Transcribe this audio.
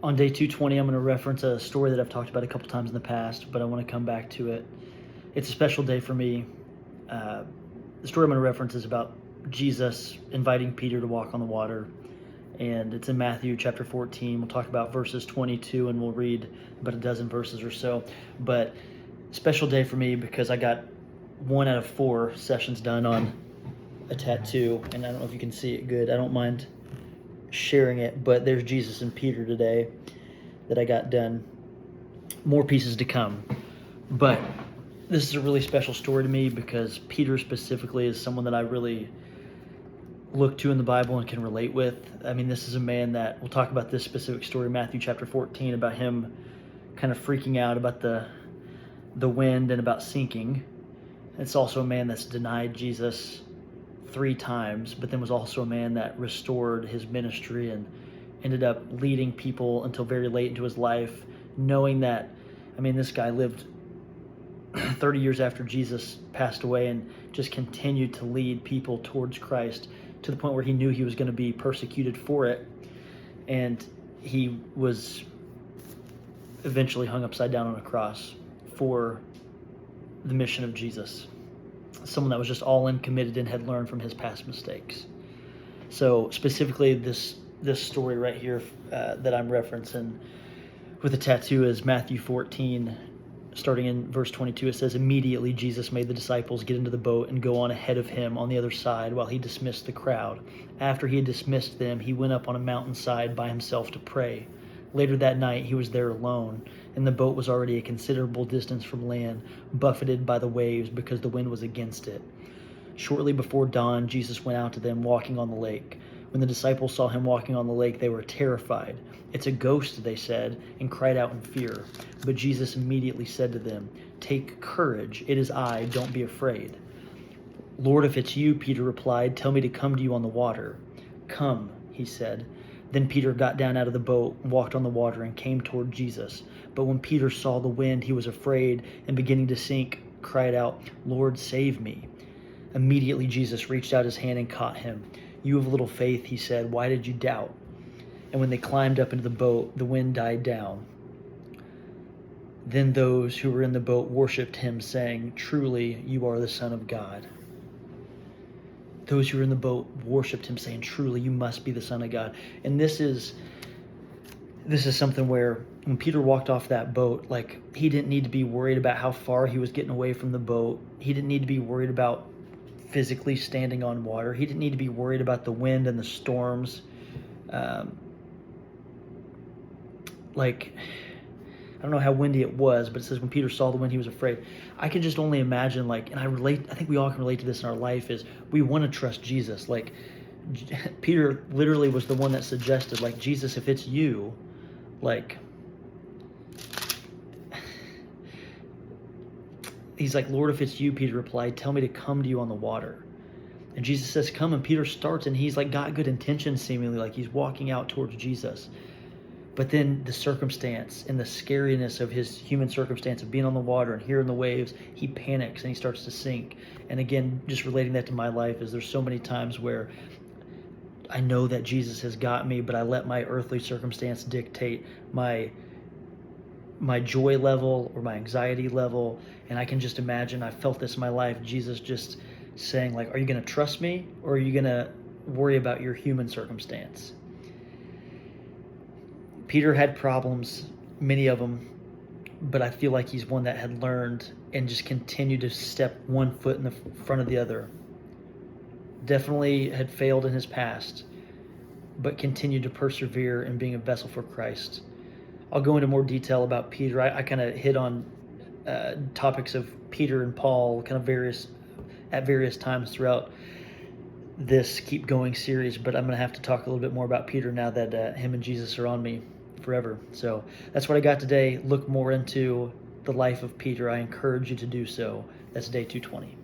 On day 220, I'm going to reference a story that I've talked about a couple times in the past, but I want to come back to it. It's a special day for me. The story I'm going to reference is about Jesus inviting Peter to walk on the water, and it's in Matthew chapter 14. We'll talk about verses 22, and we'll read about a dozen verses or so. But special day for me because I got 1 out of 4 sessions done on a tattoo, and I don't know if you can see it good. I don't mind sharing it, but there's Jesus and Peter today that I got done. More pieces to come, but this is a really special story to me because Peter specifically is someone that I really look to in the Bible and can relate with. I mean, this is a man that, we'll talk about this specific story, Matthew chapter 14, about him kind of freaking out about the wind and about sinking. It's also a man that's denied Jesus 3 times, but then was also a man that restored his ministry and ended up leading people until very late into his life, knowing that, I mean, this guy lived 30 years after Jesus passed away and just continued to lead people towards Christ to the point where he knew he was going to be persecuted for it. And he was eventually hung upside down on a cross for the mission of Jesus. Someone that was just all in, committed, and had learned from his past mistakes. So specifically this story right here that I'm referencing with the tattoo is Matthew 14, starting in verse 22. It says, "Immediately Jesus made the disciples get into the boat and go on ahead of him on the other side while he dismissed the crowd. After he had dismissed them, he went up on a mountainside by himself to pray. Later that night he was there alone, and the boat was already a considerable distance from land, buffeted by the waves because the wind was against it. Shortly before dawn, Jesus went out to them walking on the lake. When the disciples saw him walking on the lake, they were terrified. 'It's a ghost,' they said, and cried out in fear. But Jesus immediately said to them, 'Take courage, it is I, don't be afraid.' 'Lord, if it's you,' Peter replied, 'tell me to come to you on the water.' 'Come,' he said. Then Peter got down out of the boat, walked on the water, and came toward Jesus. But when Peter saw the wind, he was afraid, and beginning to sink, cried out, 'Lord, save me.' Immediately Jesus reached out his hand and caught him. 'You of little faith,' he said, 'why did you doubt?' And when they climbed up into the boat, the wind died down. Then those who were in the boat worshipped him, saying, 'Truly, you are the Son of God.'" Those who were in the boat worshipped him, saying, "Truly, you must be the Son of God." And this is something where when Peter walked off that boat, like, he didn't need to be worried about how far he was getting away from the boat. He didn't need to be worried about physically standing on water. He didn't need to be worried about the wind and the storms. I don't know how windy it was, but it says when Peter saw the wind, he was afraid. I can just only imagine, and I think we all can relate to this in our life, is we want to trust Jesus. Like, Peter literally was the one that suggested, like, "Jesus, if it's you, like," he's like, "Lord, if it's you," Peter replied, "tell me to come to you on the water." And Jesus says, "Come," and Peter starts, and he's like got good intentions, seemingly, like he's walking out towards Jesus. But then the circumstance and the scariness of his human circumstance of being on the water and hearing the waves, he panics and he starts to sink. And again, just relating that to my life, is there's so many times where I know that Jesus has got me, but I let my earthly circumstance dictate my joy level or my anxiety level. And I can just imagine, I felt this in my life, Jesus just saying, like, "Are you going to trust me, or are you going to worry about your human circumstance?" Peter had problems, many of them, but I feel like he's one that had learned and just continued to step one foot in the front of the other. Definitely had failed in his past, but continued to persevere in being a vessel for Christ. I'll go into more detail about Peter. I kind of hit on topics of Peter and Paul kind of at various times throughout this Keep Going series, but I'm going to have to talk a little bit more about Peter now that him and Jesus are on me forever. So that's what I got today. Look more into the life of Peter. I encourage you to do so. That's day 220.